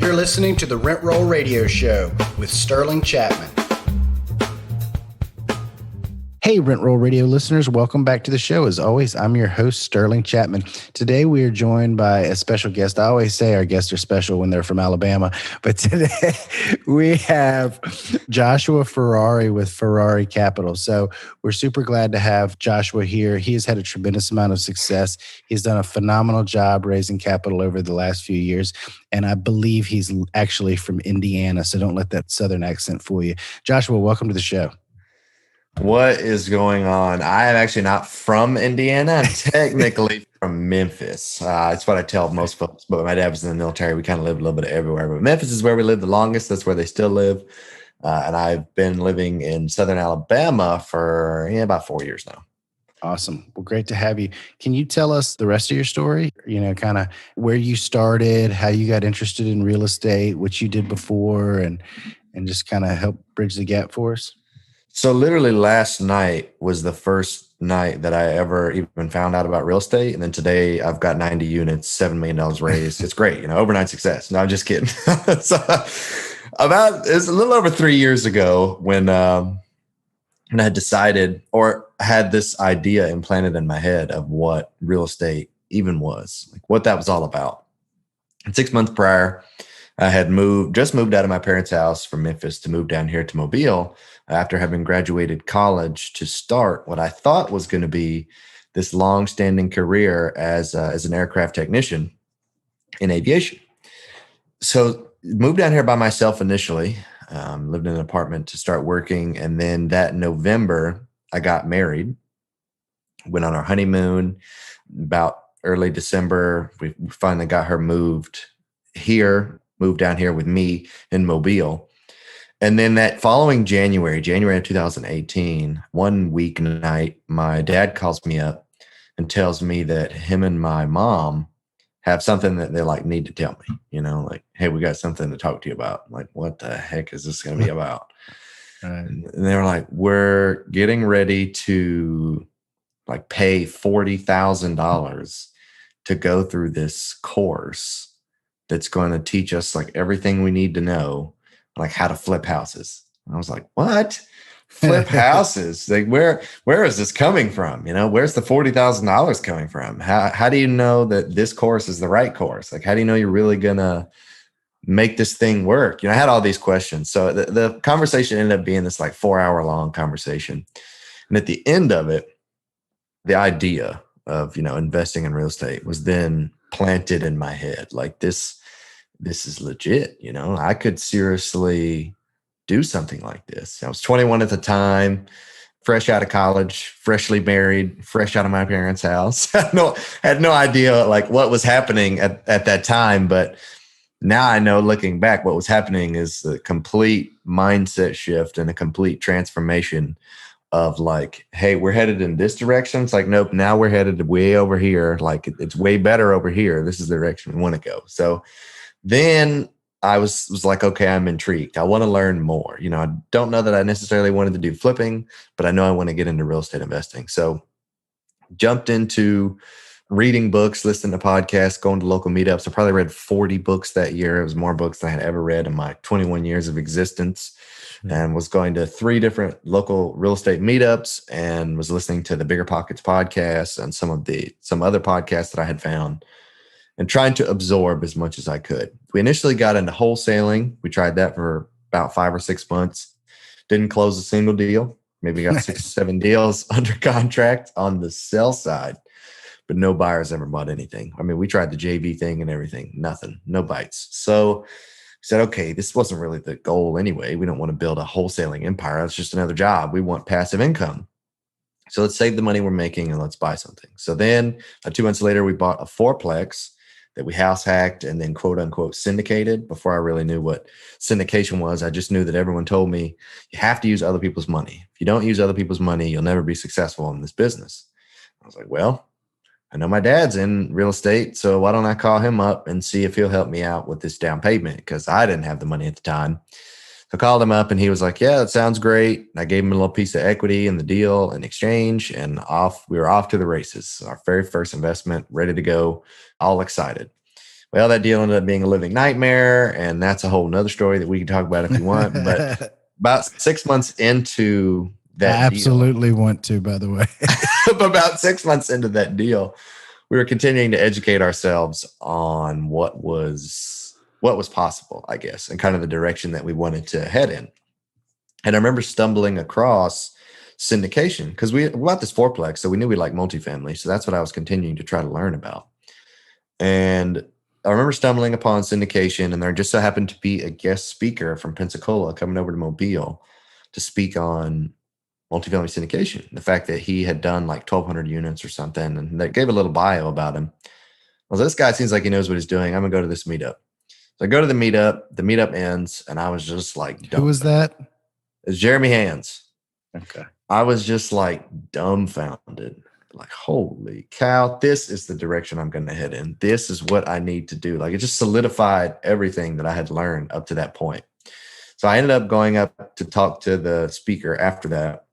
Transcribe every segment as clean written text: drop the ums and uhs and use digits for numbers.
You're listening to the Rent Roll Radio Show with Sterling Chapman. Hey, Rent Roll Radio listeners, welcome back to the show. As always, I'm your host, Sterling Chapman. Today, we are joined by a special guest. I always say our guests are special when they're from Alabama, but today we have Joshua Ferrari with Ferrari Capital. So we're super glad to have Joshua here. He has had a tremendous amount of success. He's done a phenomenal job raising capital over the last few years, and I believe he's actually from Indiana, so don't let that Southern accent fool you. Joshua, welcome to the show. What is going on? I am actually not from Indiana. I'm technically from Memphis. It's what I tell most folks, but my dad was in the military. We kind of lived a little bit everywhere, but Memphis is where we live the longest. That's where they still live. And I've been living in Southern Alabama for about 4 years now. Awesome. Well, great to have you. Can you tell us the rest of your story? Kind of where you started, how you got interested in real estate, what you did before, and just kind of help bridge the gap for us? So literally last night was the first night that I ever even found out about real estate. And then today I've got 90 units, $7 million raised. It's great. Overnight success. No, I'm just kidding. So it's a little over 3 years ago when I had decided or had this idea implanted in my head of what real estate even was, like what that was all about. And 6 months prior, I had just moved out of my parents' house from Memphis to move down here to Mobile after having graduated college to start what I thought was going to be this long-standing career as an aircraft technician in aviation. So moved down here by myself initially, lived in an apartment to start working. And then that November, I got married, went on our honeymoon. About early December, we finally got her moved down here with me in Mobile. And then that following January of 2018, one weeknight, my dad calls me up and tells me that him and my mom have something that they need to tell me, hey, we got something to talk to you about. I'm like, what the heck is this going to be about? And they were like, we're getting ready to pay $40,000 to go through this course that's going to teach us everything we need to know, how to flip houses. And I was like, what? Flip houses? Where is this coming from? Where's the $40,000 coming from? How do you know that this course is the right course? How do you know you're really going to make this thing work? I had all these questions. So the conversation ended up being this 4-hour long conversation. And at the end of it, the idea of, investing in real estate was then planted in my head. This is legit. I could seriously do something like this. I was 21 at the time, fresh out of college, freshly married, fresh out of my parents' house. Had no idea what was happening at that time. But now I know, looking back, what was happening is a complete mindset shift and a complete transformation of hey, we're headed in this direction. It's nope, now we're headed way over here. It's way better over here. This is the direction we want to go. So then I was like, okay, I'm intrigued. I want to learn more. I don't know that I necessarily wanted to do flipping, but I know I want to get into real estate investing. So jumped into reading books, listening to podcasts, going to local meetups. I probably read 40 books that year. It was more books than I had ever read in my 21 years of existence. And was going to 3 different local real estate meetups and was listening to the Bigger Pockets podcast and some other podcasts that I had found and trying to absorb as much as I could. We initially got into wholesaling. We tried that for about 5 or 6 months. Didn't close a single deal. Maybe got 6 or 7 deals under contract on the sell side, but no buyers ever bought anything. We tried the JV thing and everything. Nothing, no bites. So said, okay, this wasn't really the goal anyway. We don't want to build a wholesaling empire. That's just another job. We want passive income. So let's save the money we're making and let's buy something. So then 2 months later, we bought a 4-plex that we house hacked and then quote unquote syndicated. Before I really knew what syndication was, I just knew that everyone told me you have to use other people's money. If you don't use other people's money, you'll never be successful in this business. I was like, well, I know my dad's in real estate, so why don't I call him up and see if he'll help me out with this down payment? Because I didn't have the money at the time. So I called him up and he was like, yeah, that sounds great. And I gave him a little piece of equity in the deal in exchange, and we were off to the races. Our very first investment, ready to go, all excited. Well, that deal ended up being a living nightmare, and that's a whole nother story that we can talk about if you want. But about 6 months into I that deal, absolutely want to, by the way. about 6 months into that deal, we were continuing to educate ourselves on what was possible, I guess, and kind of the direction that we wanted to head in. And I remember stumbling across syndication because we bought this fourplex, so we knew we liked multifamily. So that's what I was continuing to try to learn about. And I remember stumbling upon syndication, and there just so happened to be a guest speaker from Pensacola coming over to Mobile to speak on multifamily syndication. The fact that he had done like 1,200 units or something, and they gave a little bio about him. Well, this guy seems like he knows what he's doing. I'm gonna go to this meetup. So I go to the meetup. The meetup ends, and I was just like, Who was that? It's Jeremy Hands. Okay. I was just like dumbfounded. Like, holy cow, this is the direction I'm going to head in. This is what I need to do. Like, it just solidified everything that I had learned up to that point. So I ended up going up to talk to the speaker after that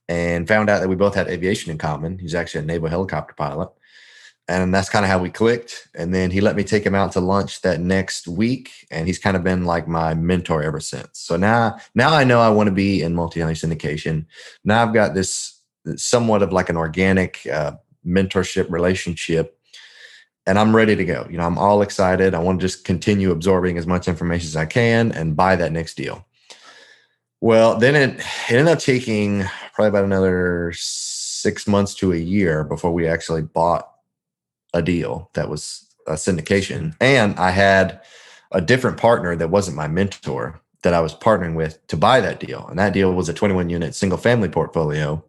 and found out that we both had aviation in common. He's actually a naval helicopter pilot. And that's kind of how we clicked. And then he let me take him out to lunch that next week. And he's kind of been like my mentor ever since. So now I know I want to be in multifamily syndication. Now I've got this somewhat of like an organic mentorship relationship, and I'm ready to go. I'm all excited. I want to just continue absorbing as much information as I can and buy that next deal. Well, then it ended up taking probably about another 6 months to a year before we actually bought a deal that was a syndication. And I had a different partner that wasn't my mentor that I was partnering with to buy that deal. And that deal was a 21 unit single family portfolio.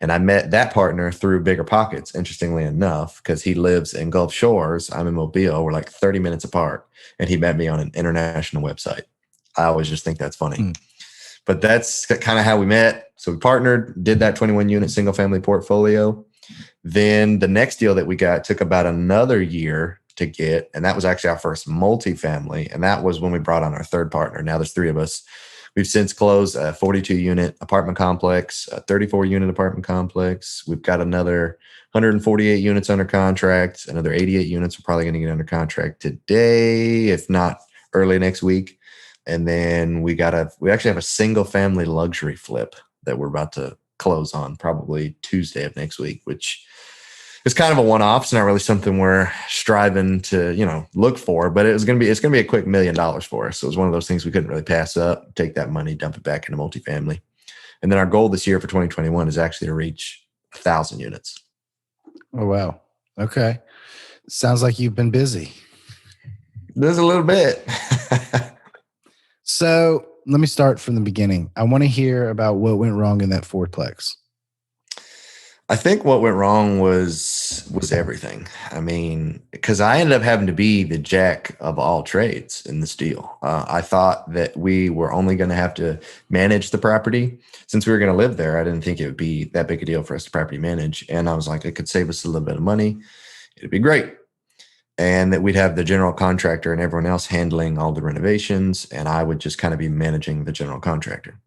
And I met that partner through Bigger Pockets, interestingly enough, because he lives in Gulf Shores. I'm in Mobile. We're like 30 minutes apart. And he met me on an international website. I always just think that's funny. But that's kind of how we met. So we partnered, did that 21 unit single family portfolio. Then the next deal that we got took about another year to get. And that was actually our first multifamily. And that was when we brought on our third partner. Now there's 3 of us. We've since closed a 42 unit apartment complex, a 34 unit apartment complex. We've got another 148 units under contract. Another 88 units we're probably going to get under contract today, if not early next week. And then we actually have a single family luxury flip that we're about to close on probably Tuesday of next week, which is kind of a one-off. It's not really something we're striving to, look for, but it's going to be a quick $1 million for us. So it was one of those things we couldn't really pass up, take that money, dump it back into multifamily. And then our goal this year for 2021 is actually to reach 1,000 units. Oh, wow. Okay. Sounds like you've been busy. There's a little bit. So let me start from the beginning. I want to hear about what went wrong in that fourplex. I think what went wrong was everything. I mean, because I ended up having to be the jack of all trades in this deal. I thought that we were only going to have to manage the property. Since we were going to live there, I didn't think it would be that big a deal for us to property manage. And I was like, it could save us a little bit of money. It'd be great. And that we'd have the general contractor and everyone else handling all the renovations. And I would just kind of be managing the general contractor.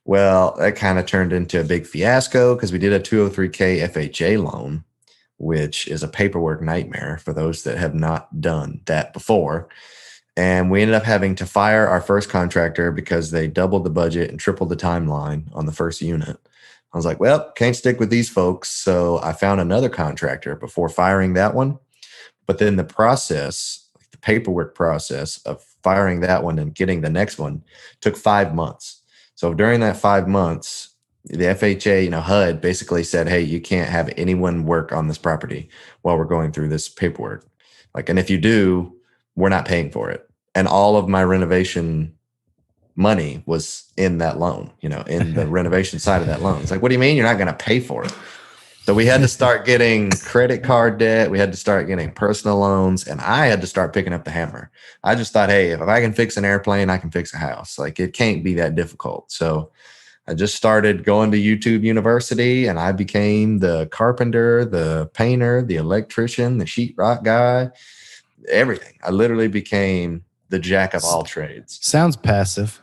Well, that kind of turned into a big fiasco because we did a 203K FHA loan, which is a paperwork nightmare for those that have not done that before. And we ended up having to fire our first contractor because they doubled the budget and tripled the timeline on the first unit. I was like, well, can't stick with these folks. So I found another contractor before firing that one. But then the paperwork process of firing that one and getting the next one took 5 months. So during that 5 months, the FHA, HUD basically said, hey, you can't have anyone work on this property while we're going through this paperwork. And if you do, we're not paying for it. And all of my renovation money was in that loan, in the renovation side of that loan. It's like, what do you mean you're not going to pay for it? So we had to start getting credit card debt. We had to start getting personal loans, and I had to start picking up the hammer. I just thought, hey, if I can fix an airplane, I can fix a house. It can't be that difficult. So I just started going to YouTube University, and I became the carpenter, the painter, the electrician, the sheetrock guy, everything. I literally became the jack of all trades. Sounds passive.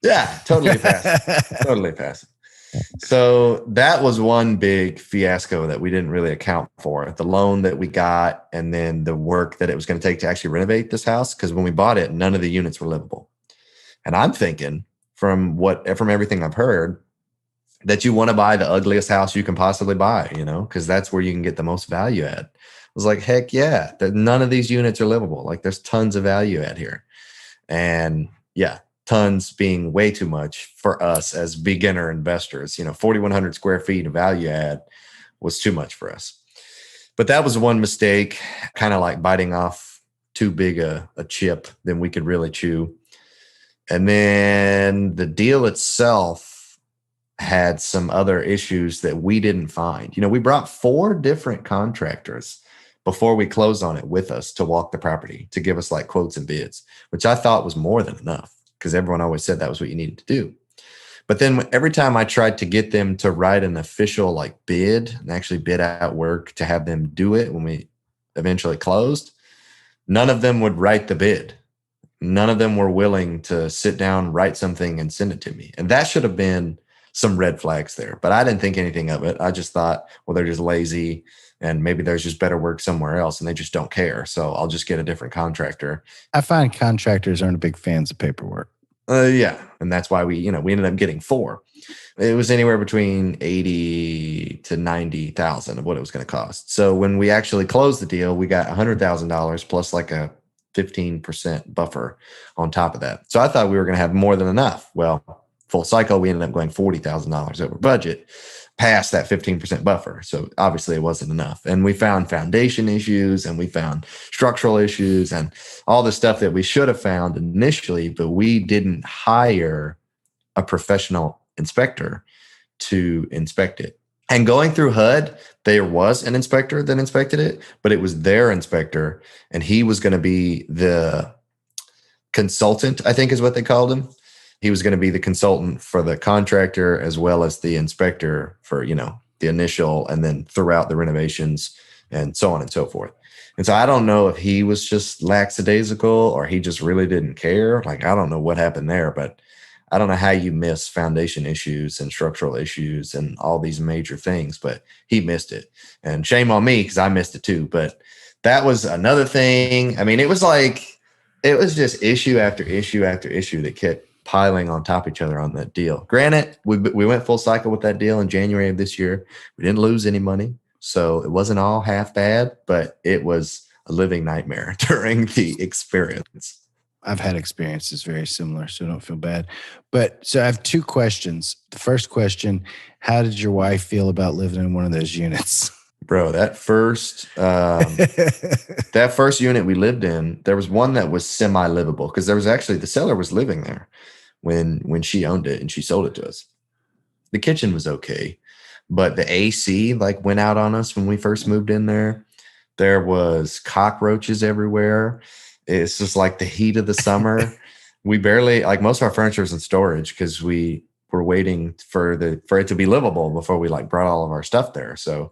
Yeah, totally passive. Totally passive. So that was one big fiasco that we didn't really account for. The loan that we got and then the work that it was going to take to actually renovate this house. Because when we bought it, none of the units were livable. And I'm thinking from everything I've heard that you want to buy the ugliest house you can possibly buy, because that's where you can get the most value at. I was like, heck yeah, none of these units are livable. Like there's tons of value at here. And yeah, tons being way too much for us as beginner investors. 4,100 square feet of value add was too much for us. But that was one mistake, kind of like biting off too big a chip than we could really chew. And then the deal itself had some other issues that we didn't find. We brought 4 different contractors before we closed on it with us to walk the property, to give us like quotes and bids, which I thought was more than enough because everyone always said that was what you needed to do. But then every time I tried to get them to write an official like bid and actually bid out work to have them do it when we eventually closed, none of them would write the bid. None of them were willing to sit down, write something, and send it to me. And that should have been some red flags there. But I didn't think anything of it. I just thought, well, they're just lazy and maybe there's just better work somewhere else and they just don't care. So I'll just get a different contractor. I find contractors aren't big fans of paperwork. Yeah. And that's why we ended up getting 4. It was anywhere between 80 to 90,000 of what it was going to cost. So when we actually closed the deal, we got $100,000 plus like a 15% buffer on top of that. So I thought we were going to have more than enough. Well, full cycle, we ended up going $40,000 over budget past that 15% buffer. So obviously it wasn't enough. And we found foundation issues and we found structural issues and all the stuff that we should have found initially, but we didn't hire a professional inspector to inspect it. And going through HUD, there was an inspector that inspected it, but it was their inspector, and he was going to be the consultant, I think is what they called him. He was going to be the consultant for the contractor as well as the inspector for, the initial and then throughout the renovations and so on and so forth. And so I don't know if he was just lackadaisical or he just really didn't care. Like, I don't know what happened there, but I don't know how you miss foundation issues and structural issues and all these major things, but he missed it. And shame on me because I missed it too. But that was another thing. I mean, it was just issue after issue after issue that kept piling on top of each other on that deal. Granted, we went full cycle with that deal in January of this year. We didn't lose any money. So it wasn't all half bad, but it was a living nightmare during the experience. I've had experiences very similar, so don't feel bad. But so I have 2 questions. The first question, how did your wife feel about living in one of those units? Bro, that first unit we lived in, there was one that was semi-livable because there was actually the seller was living there when she owned it and she sold it to us. The kitchen was okay, but the AC like went out on us when we first moved in there. There was cockroaches everywhere. It's just like the heat of the summer. We barely, like most of our furniture is in storage because we were waiting for it to be livable before we like brought all of our stuff there. So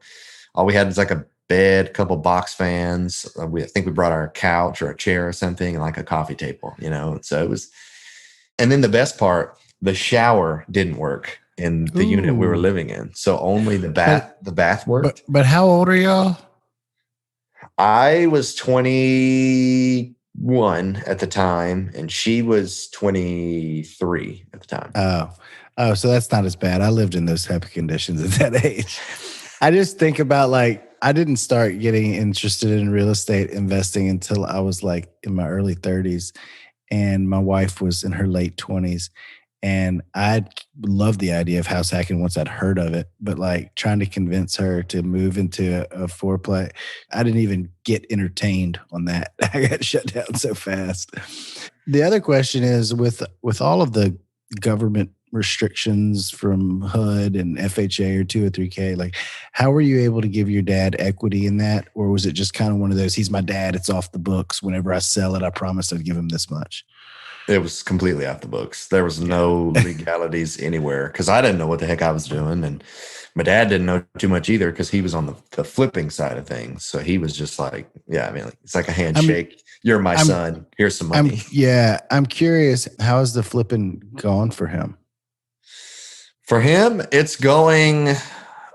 all we had was like a bed, a couple box fans. I think we brought our couch or a chair or something and like a coffee table, So it was, and then the best part, the shower didn't work in the unit we were living in. So only the bath worked. But how old are y'all? I was 21 at the time, and she was 23 at the time. Oh, so that's not as bad. I lived in those type of conditions at that age. I just think about I didn't start getting interested in real estate investing until I was like in my early 30s, and my wife was in her late 20s. And I loved the idea of house hacking once I'd heard of it, but trying to convince her to move into a 4-play, I didn't even get entertained on that. I got shut down so fast. The other question is with all of the government restrictions from HUD and FHA or 203K, how were you able to give your dad equity in that? Or was it just kind of one of those, he's my dad, it's off the books. Whenever I sell it, I promised I'd give him this much? It was completely off the books. There was no legalities anywhere because I didn't know what the heck I was doing. And my dad didn't know too much either because he was on the flipping side of things. So he was just like, yeah, I mean, it's like a handshake. You're my son. Here's some money. I'm curious, how has the flipping gone for him? For him, it's going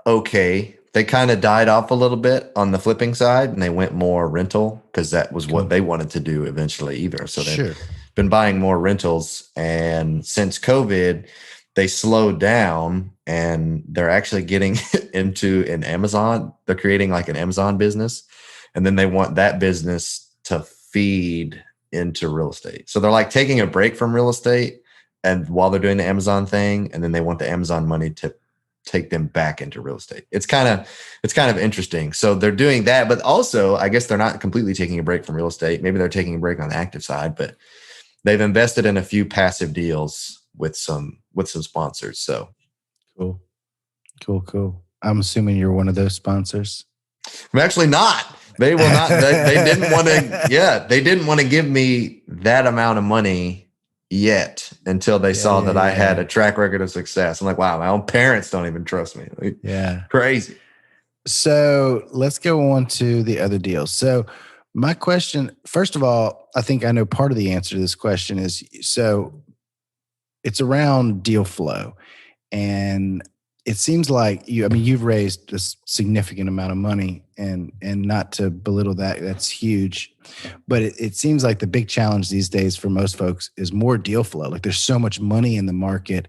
okay. They kind of died off a little bit on the flipping side and they went more rental because that was what Cool. they wanted to do eventually either. So they've Sure. been buying more rentals. And since COVID, they slowed down and they're actually getting into an Amazon. They're creating like an Amazon business. And then they want that business to feed into real estate. So they're like taking a break from real estate and while they're doing the Amazon thing, and then they want the Amazon money to take them back into real estate. It's kind of interesting. So they're doing that, but also I guess they're not completely taking a break from real estate. Maybe they're taking a break on the active side, but they've invested in a few passive deals with some sponsors. So Cool. Cool. I'm assuming you're one of those sponsors. I'm actually not. They will not. They didn't want to. Yeah, they didn't want to give me that amount of money yet until they saw that I had a track record of success. I'm like, wow, my own parents don't even trust me. Like, Yeah. crazy. So let's go on to the other deals. So my question, first of all, I think I know part of the answer to this question is, so it's around deal flow. And it seems like you've raised a significant amount of money, and not to belittle that, that's huge. But it seems like the big challenge these days for most folks is more deal flow. Like there's so much money in the market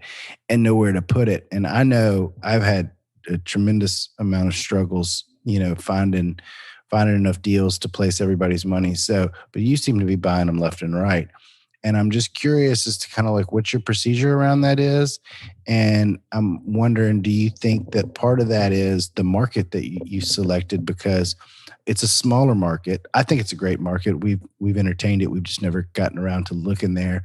and nowhere to put it. And I know I've had a tremendous amount of struggles, finding enough deals to place everybody's money. So, but you seem to be buying them left and right. And I'm just curious as to kind of like what your procedure around that is. And I'm wondering, do you think that part of that is the market that you selected, because it's a smaller market? I think it's a great market. We've entertained it. We've just never gotten around to looking there.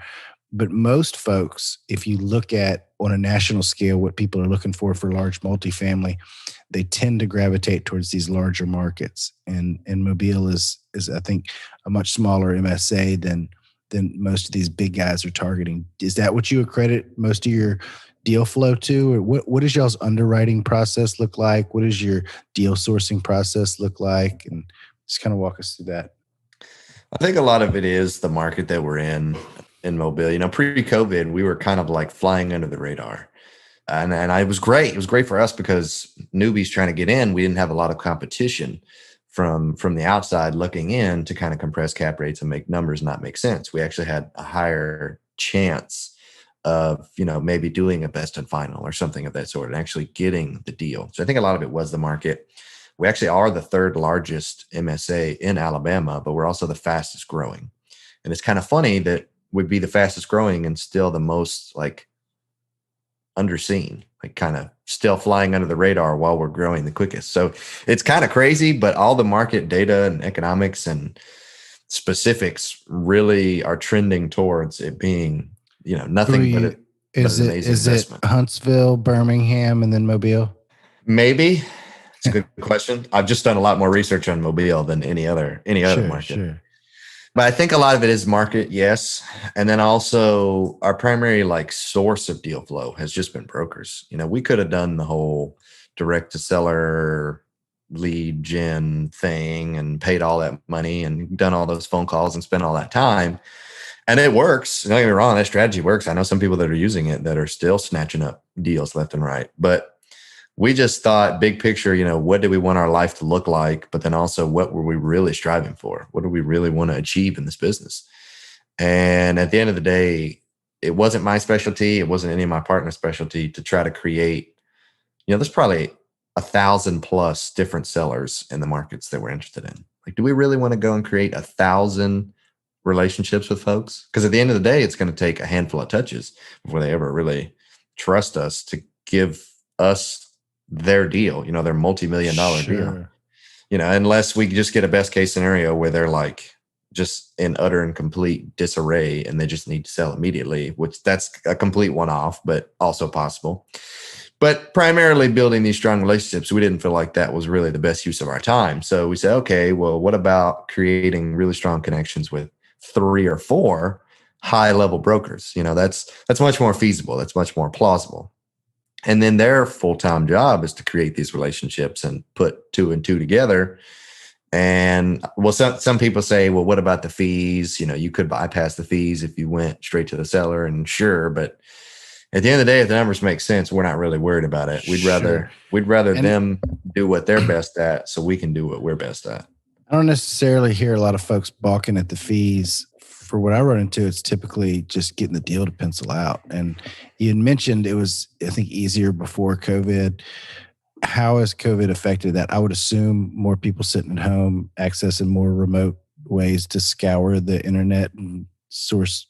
But most folks, if you look at on a national scale what people are looking for large multifamily, they tend to gravitate towards these larger markets. And Mobile is I think a much smaller MSA than most of these big guys are targeting. Is that what you accredit most of your deal flow to? Or what does y'all's underwriting process look like? What does your deal sourcing process look like? And just kind of walk us through that. I think a lot of it is the market that we're in Mobile. Pre-COVID, we were kind of like flying under the radar. And it was great. It was great for us because newbies trying to get in, we didn't have a lot of competition from the outside looking in to kind of compress cap rates and make numbers not make sense. We actually had a higher chance of, maybe doing a best and final or something of that sort and actually getting the deal. So I think a lot of it was the market. We actually are the third largest MSA in Alabama, but we're also the fastest growing. And it's kind of funny that we'd be the fastest growing and still the most like underseen, like kind of still flying under the radar while we're growing the quickest. So it's kind of crazy, but all the market data and economics and specifics really are trending towards it being, nothing but is an it amazing is investment. it Huntsville, Birmingham, and then Mobile? Maybe. It's a good question. I've just done a lot more research on Mobile than any other market. Sure. But I think a lot of it is market, yes. And then also our primary like source of deal flow has just been brokers. We could have done the whole direct to seller lead gen thing and paid all that money and done all those phone calls and spent all that time. And it works. Don't get me wrong, that strategy works. I know some people that are using it that are still snatching up deals left and right. But we just thought big picture, what do we want our life to look like? But then also what were we really striving for? What do we really want to achieve in this business? And at the end of the day, it wasn't my specialty. It wasn't any of my partner's specialty to try to create, there's probably 1,000 plus different sellers in the markets that we're interested in. Like, do we really want to go and create 1,000 relationships with folks? Because at the end of the day, it's going to take a handful of touches before they ever really trust us to give us their deal, their multi-million-dollar deal, unless we just get a best case scenario where they're like just in utter and complete disarray and they just need to sell immediately, which that's a complete one-off, but also possible. But primarily building these strong relationships, we didn't feel like that was really the best use of our time. So we said, okay, well, what about creating really strong connections with 3 or 4 high-level brokers? That's much more feasible. That's much more plausible. And then their full-time job is to create these relationships and put 2 and 2 together. And well, some people say, well, what about the fees? You could bypass the fees if you went straight to the seller, and sure, but at the end of the day, if the numbers make sense, we're not really worried about it. We'd Sure. rather And them do what they're best at so we can do what we're best at. I don't necessarily hear a lot of folks balking at the fees. For what I run into, it's typically just getting the deal to pencil out. And you had mentioned it was, I think, easier before COVID. How has COVID affected that? I would assume more people sitting at home, accessing more remote ways to scour the internet and source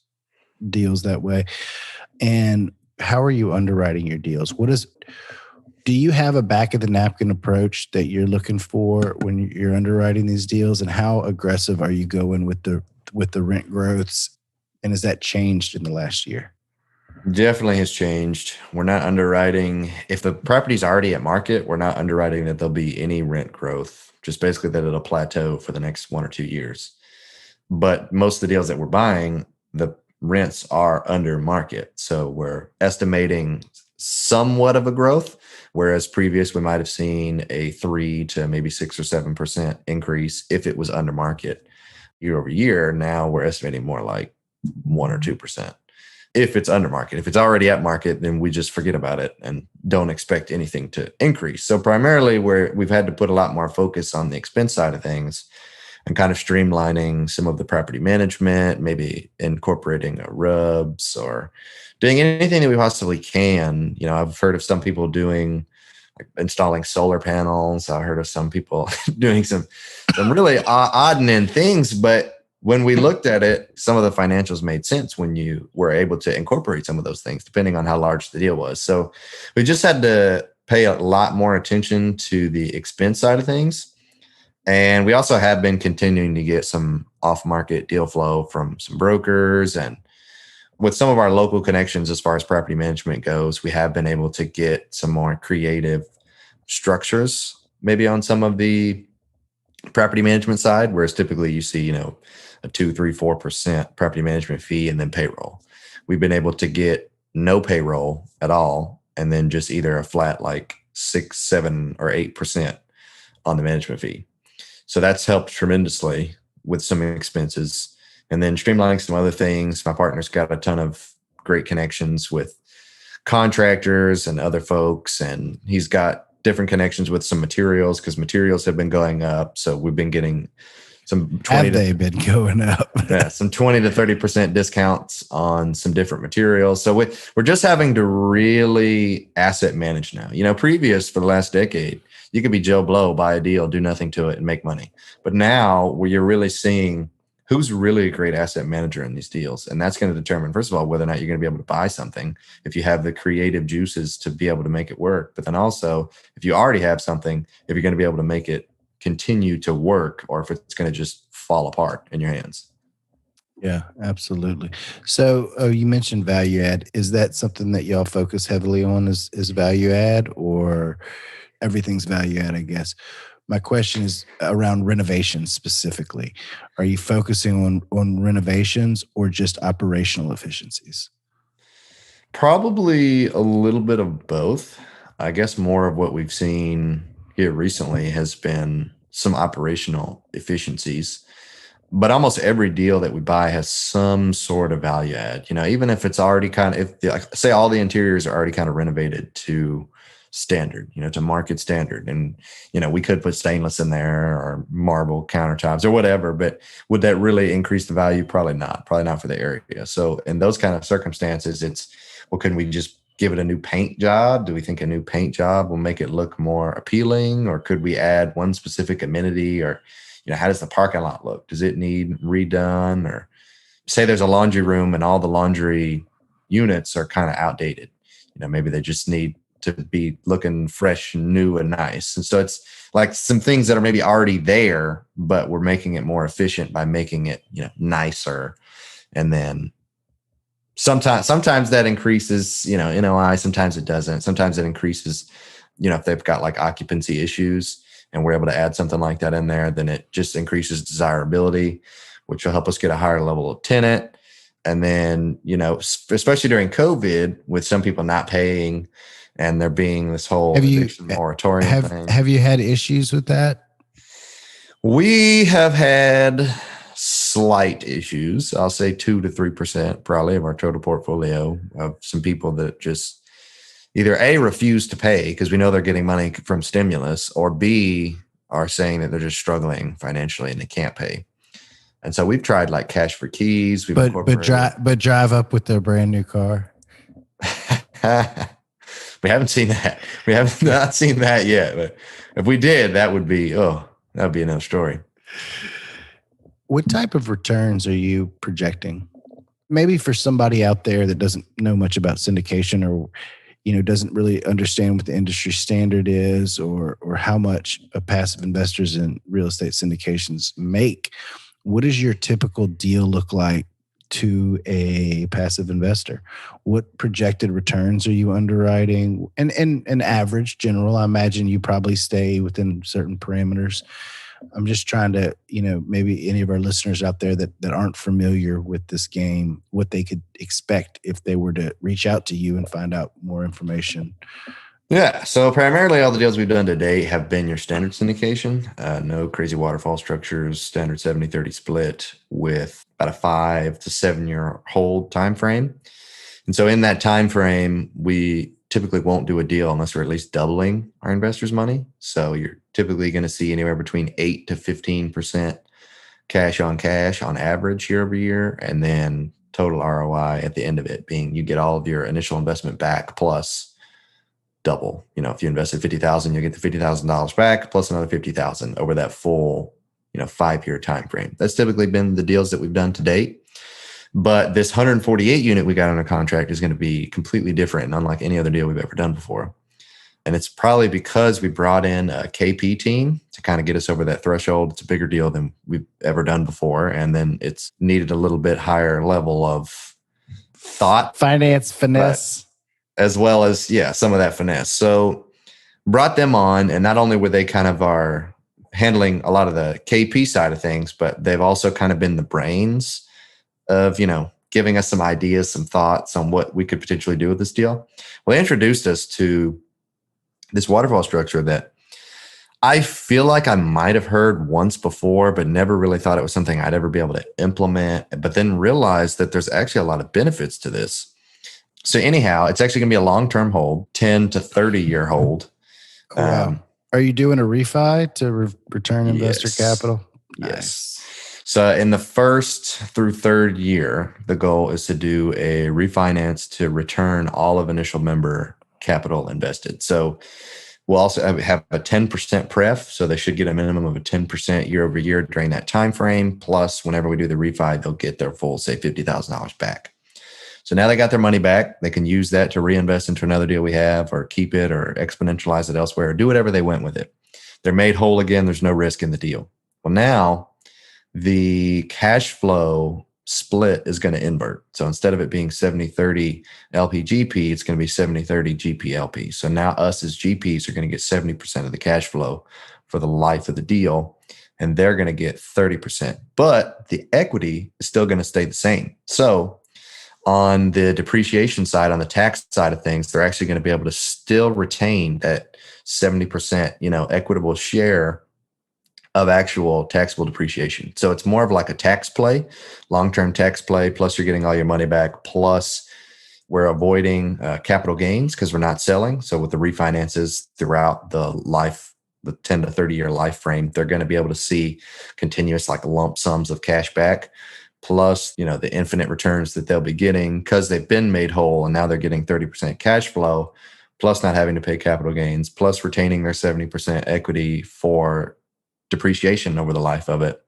deals that way. And how are you underwriting your deals? Do you have a back of the napkin approach that you're looking for when you're underwriting these deals? And how aggressive are you going with the rent growths? And has that changed in the last year? Definitely has changed. We're not underwriting. If the property's already at market, we're not underwriting that there'll be any rent growth, just basically that it'll plateau for the next 1 or 2 years. But most of the deals that we're buying, the rents are under market. So we're estimating somewhat of a growth, whereas previous we might have seen a 3 to maybe 6 or 7% increase if it was under market year over year. Now we're estimating more like 1 or 2%. If it's under market. If it's already at market, then we just forget about it and don't expect anything to increase. So primarily we've had to put a lot more focus on the expense side of things and kind of streamlining some of the property management, maybe incorporating RUBS or doing anything that we possibly can. I've heard of some people doing installing solar panels. I heard of some people doing some really odd and end things, but when we looked at it, some of the financials made sense when you were able to incorporate some of those things, depending on how large the deal was. So we just had to pay a lot more attention to the expense side of things. And we also have been continuing to get some off-market deal flow from some brokers. And with some of our local connections, as far as property management goes, we have been able to get some more creative structures, maybe on some of the property management side, whereas typically you see, a 2, 3, 4% property management fee and then payroll. We've been able to get no payroll at all, and then just either a flat like 6, 7, or 8% on the management fee. So that's helped tremendously with some expenses. And then streamlining some other things. My partner's got a ton of great connections with contractors and other folks, and he's got different connections with some materials because materials have been going up. So we've been getting some 20 Have they been going up? some 20 to 30% discounts on some different materials. So we're just having to really asset manage now. Previous for the last decade, you could be Joe Blow, buy a deal, do nothing to it, and make money. But now where you're really seeing who's really a great asset manager in these deals. And that's going to determine, first of all, whether or not you're going to be able to buy something if you have the creative juices to be able to make it work. But then also, if you already have something, if you're going to be able to make it continue to work, or if it's going to just fall apart in your hands. Yeah, absolutely. So you mentioned value add. Is that something that y'all focus heavily on is value add, or everything's value add, I guess? My question is around renovations specifically. Are you focusing on renovations or just operational efficiencies? Probably a little bit of both. I guess more of what we've seen here recently has been some operational efficiencies. But almost every deal that we buy has some sort of value add. Even if it's already say all the interiors are already kind of renovated to standard, to market standard. And, we could put stainless in there or marble countertops or whatever, but would that really increase the value? Probably not for the area. So in those kind of circumstances, can we just give it a new paint job? Do we think a new paint job will make it look more appealing, or could we add one specific amenity, or, how does the parking lot look? Does it need redone? Or say there's a laundry room and all the laundry units are kind of outdated. Maybe they just need to be looking fresh, new, and nice. And so it's like some things that are maybe already there, but we're making it more efficient by making it, nicer. And then sometimes that increases, NOI, sometimes it doesn't. Sometimes it increases, if they've got like occupancy issues and we're able to add something like that in there, then it just increases desirability, which will help us get a higher level of tenant. And then, especially during COVID, with some people not paying and there being this whole eviction moratorium thing. Have you had issues with that? We have had slight issues. I'll say 2 to 3% probably of our total portfolio of some people that just either A, refuse to pay because we know they're getting money from stimulus, or B, are saying that they're just struggling financially and they can't pay. And so we've tried like cash for keys. We've but drive up with their brand new car. We haven't seen that. We have not seen that yet. But if we did, that would be another story. What type of returns are you projecting? Maybe for somebody out there that doesn't know much about syndication, or doesn't really understand what the industry standard is, or how much passive investors in real estate syndications make. What does your typical deal look like to a passive investor? What projected returns are you underwriting? And an average general, I imagine you probably stay within certain parameters. I'm just trying to, maybe any of our listeners out there that aren't familiar with this game, what they could expect if they were to reach out to you and find out more information. Yeah. So primarily all the deals we've done today have been your standard syndication. No crazy waterfall structures, standard 70-30 split with about a 5 to 7 year hold time frame. And so in that time frame, we typically won't do a deal unless we're at least doubling our investors' money. So you're typically going to see anywhere between 8 to 15% cash on average year over year. And then total ROI at the end of it being you get all of your initial investment back plus double. If you invested $50,000, you get the $50,000 back plus another $50,000 over that full, 5-year time frame. That's typically been the deals that we've done to date. But this 148 unit we got under contract is going to be completely different and unlike any other deal we've ever done before. And it's probably because we brought in a KP team to kind of get us over that threshold. It's a bigger deal than we've ever done before. And then it's needed a little bit higher level of thought. Finance finesse. As well as, some of that finesse. So brought them on, and not only were they kind of handling a lot of the KP side of things, but they've also kind of been the brains of, giving us some ideas, some thoughts on what we could potentially do with this deal. Well, they introduced us to this waterfall structure that I feel like I might have heard once before, but never really thought it was something I'd ever be able to implement, but then realized that there's actually a lot of benefits to this. So anyhow, it's actually going to be a long-term hold, 10 to 30 year hold. Wow. Are you doing a refi to return investor capital? Yes. Nice. So in the first through third year, the goal is to do a refinance to return all of initial member capital invested. So we'll also have a 10% pref. So they should get a minimum of a 10% year over year during that time frame. Plus, whenever we do the refi, they'll get their full, say, $50,000 back. So now they got their money back. They can use that to reinvest into another deal we have, or keep it, or exponentialize it elsewhere, or do whatever they went with it. They're made whole again. There's no risk in the deal. Well, now the cash flow split is going to invert. So instead of it being 70-30 LP-GP, it's going to be 70-30 GP-LP. So now us as GPs are going to get 70% of the cash flow for the life of the deal, and they're going to get 30%. But the equity is still going to stay the same. So on the depreciation side, on the tax side of things, they're actually going to be able to still retain that 70%, equitable share of actual taxable depreciation. So it's more of like a tax play, long-term tax play, plus you're getting all your money back, plus we're avoiding capital gains because we're not selling. So with the refinances throughout the life, the 10 to 30 year life frame, they're going to be able to see continuous like lump sums of cash back, plus, the infinite returns that they'll be getting because they've been made whole and now they're getting 30% cash flow, plus not having to pay capital gains, plus retaining their 70% equity for depreciation over the life of it.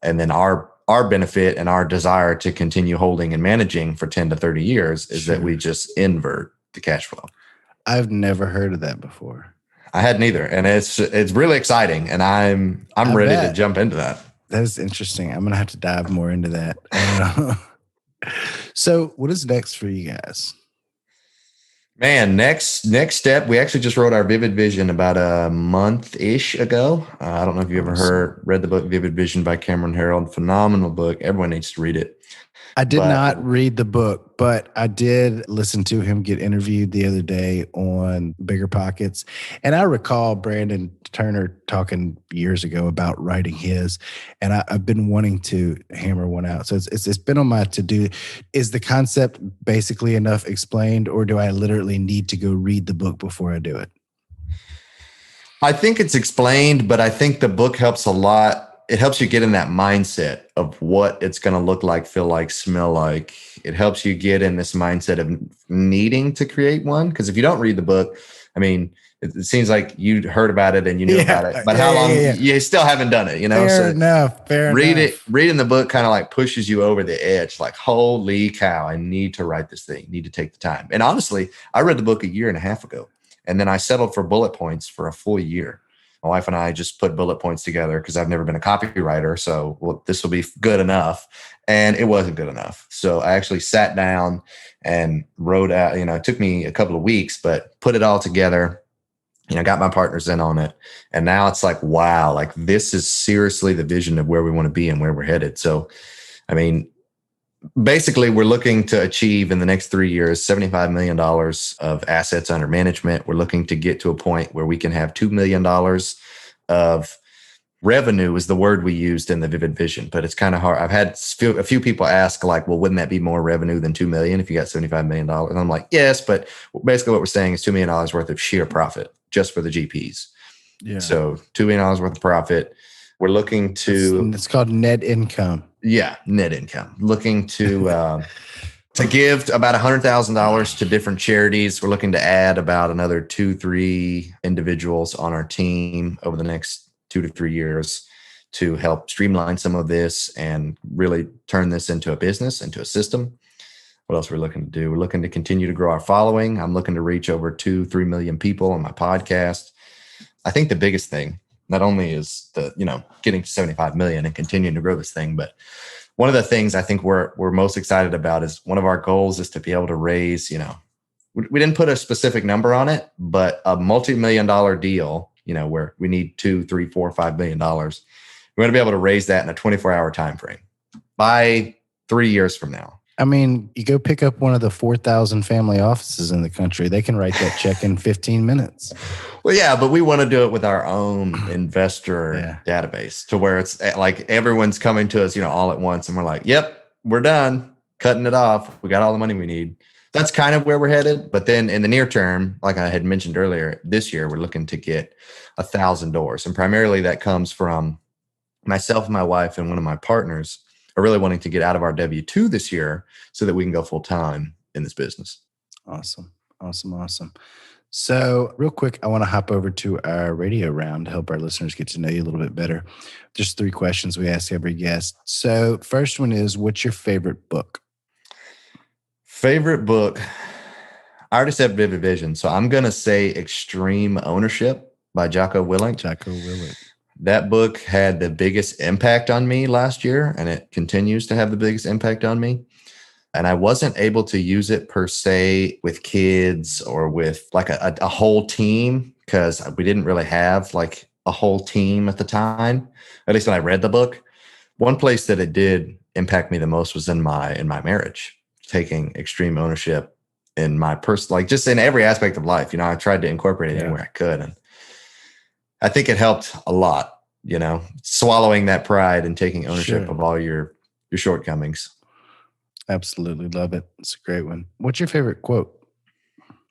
And then our benefit and our desire to continue holding and managing for 10 to 30 years is that we just invert the cash flow. I've never heard of that before. I hadn't either. And it's really exciting. And I'm ready to jump into that. That is interesting. I'm going to have to dive more into that. So what is next for you guys? Man, next step, we actually just wrote our Vivid Vision about a month-ish ago. I don't know if you ever read the book Vivid Vision by Cameron Herold. Phenomenal book. Everyone needs to read it. I did But not read the book, but I did listen to him get interviewed the other day on Bigger Pockets. And I recall Brandon Turner talking years ago about writing his, and I've been wanting to hammer one out. So it's been on my to-do. Is the concept basically enough explained, or do I literally need to go read the book before I do it? I think it's explained, but I think the book helps a lot. It helps you get in that mindset of what it's going to look like, feel like, smell like. It helps you get in this mindset of needing to create one. Because if you don't read the book, I mean, it seems like you heard about it and you knew about it, but how long you still haven't done it, Fair enough. Reading the book kind of like pushes you over the edge. Like, holy cow, I need to write this thing, need to take the time. And honestly, I read the book a year and a half ago, and then I settled for bullet points for a full year. My wife and I just put bullet points together because I've never been a copywriter. So, well, this will be good enough. And it wasn't good enough. So I actually sat down and wrote out, it took me a couple of weeks, but put it all together, got my partners in on it. And now it's like, wow, like this is seriously the vision of where we want to be and where we're headed. So, I mean, basically, we're looking to achieve in the next 3 years, $75 million of assets under management. We're looking to get to a point where we can have $2 million of revenue is the word we used in the Vivid Vision, but it's kind of hard. I've had a few people ask like, well, wouldn't that be more revenue than 2 million if you got $75 million? And I'm like, yes, but basically what we're saying is $2 million worth of sheer profit just for the GPs. Yeah. So $2 million worth of profit. We're looking to, it's called net income. Yeah, net income. Looking to give about $100,000 to different charities. We're looking to add about another 2-3 individuals on our team over the next 2 to 3 years to help streamline some of this and really turn this into a business, into a system. What else are we looking to do? We're looking to continue to grow our following. I'm looking to reach over 2-3 million people on my podcast. I think the biggest thing not only is getting to 75 million and continuing to grow this thing, but one of the things I think we're most excited about is one of our goals is to be able to raise, we didn't put a specific number on it, but a multi-million-dollar deal, where we need $2, $3, $4, $5 million. We're going to be able to raise that in a 24-hour time frame by 3 years from now. I mean, you go pick up one of the 4,000 family offices in the country. They can write that check in 15 minutes. Well, yeah, but we want to do it with our own investor database to where it's like everyone's coming to us, all at once. And we're like, yep, we're done cutting it off. We got all the money we need. That's kind of where we're headed. But then in the near term, like I had mentioned earlier, this year, we're looking to get 1,000 doors. And primarily that comes from myself and my wife and one of my partners are really wanting to get out of our W-2 this year so that we can go full time in this business. Awesome. So real quick, I want to hop over to our radio round to help our listeners get to know you a little bit better. Just 3 questions we ask every guest. So first one is, what's your favorite book? Favorite book? I already said Vivid Vision. So I'm going to say Extreme Ownership by Jocko Willink. That book had the biggest impact on me last year, and it continues to have the biggest impact on me. And I wasn't able to use it per se with kids or with like a whole team because we didn't really have like a whole team at the time, at least when I read the book. One place that it did impact me the most was in my marriage, taking extreme ownership in my personal, like just in every aspect of life. I tried to incorporate it anywhere I could. And I think it helped a lot, swallowing that pride and taking ownership of all your shortcomings. Absolutely love it. It's a great one. What's your favorite quote?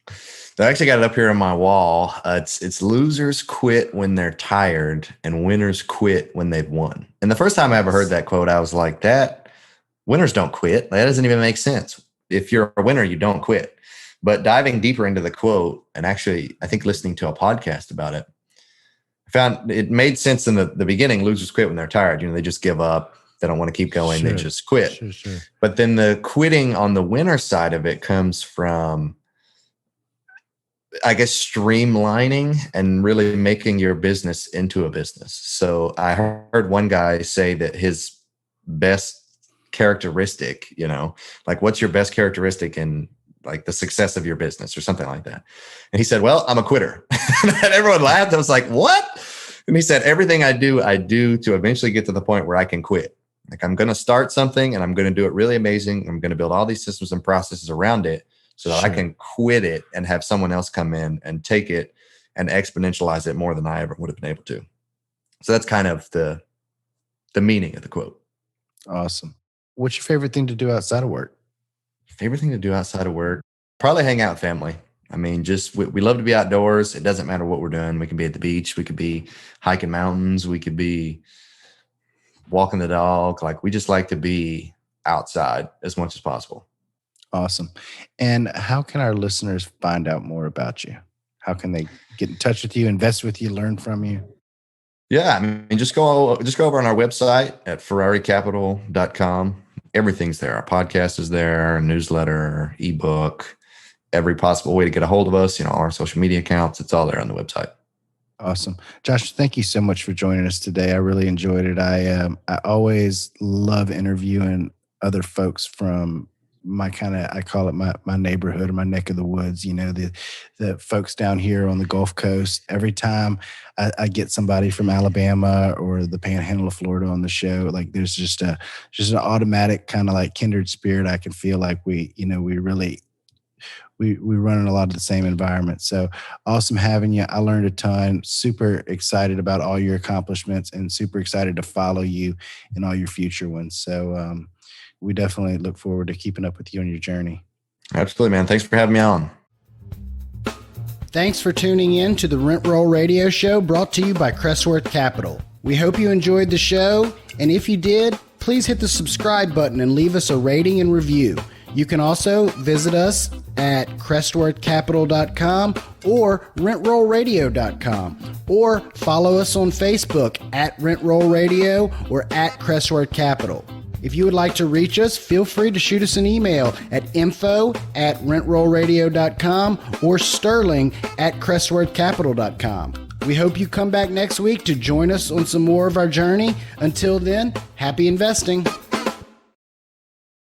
I actually got it up here on my wall. It's losers quit when they're tired and winners quit when they've won. And the first time I ever heard that quote, I was like, that winners don't quit. That doesn't even make sense. If you're a winner, you don't quit. But diving deeper into the quote and actually, I think listening to a podcast about it, I found it made sense in the beginning. Losers quit when they're tired. They just give up. They don't want to keep going. They just quit. Sure. But then the quitting on the winner side of it comes from, I guess, streamlining and really making your business into a business. So I heard one guy say that his best characteristic, like what's your best characteristic in like the success of your business or something like that. And he said, well, I'm a quitter. And everyone laughed. I was like, what? And he said, everything I do to eventually get to the point where I can quit. Like, I'm going to start something and I'm going to do it really amazing. I'm going to build all these systems and processes around it so that I can quit it and have someone else come in and take it and exponentialize it more than I ever would have been able to. So that's kind of the meaning of the quote. Awesome. What's your favorite thing to do outside of work? Favorite thing to do outside of work? Probably hang out with family. I mean, just we love to be outdoors. It doesn't matter what we're doing. We can be at the beach. We could be hiking mountains. We could be walking the dog. Like, we just like to be outside as much as possible. Awesome. And how can our listeners find out more about you? How can they get in touch with you, invest with you, learn from you? Yeah, I mean, just go over on our website at ferraricapital.com. Everything's there. Our podcast is there, our newsletter, ebook, every possible way to get a hold of us, all our social media accounts. It's all there on the website. Awesome. Josh, thank you so much for joining us today. I really enjoyed it. I always love interviewing other folks from my I call it my neighborhood or my neck of the woods, the folks down here on the Gulf Coast. Every time I get somebody from Alabama or the Panhandle of Florida on the show, like, there's just an automatic kind of like kindred spirit. I can feel like we run in a lot of the same environment. So awesome having you. I learned a ton. Super excited about all your accomplishments and super excited to follow you in all your future ones. So we definitely look forward to keeping up with you on your journey. Absolutely, man. Thanks for having me on. Thanks for tuning in to the Rent Roll Radio Show, brought to you by Crestworth Capital. We hope you enjoyed the show, and if you did, please hit the subscribe button and leave us a rating and review. You can also visit us at crestworthcapital.com or rentrollradio.com, or follow us on Facebook at Rent Roll Radio or at Crestworth Capital. If you would like to reach us, feel free to shoot us an email at info@rentrollradio.com or sterling@crestworthcapital.com. We hope you come back next week to join us on some more of our journey. Until then, happy investing.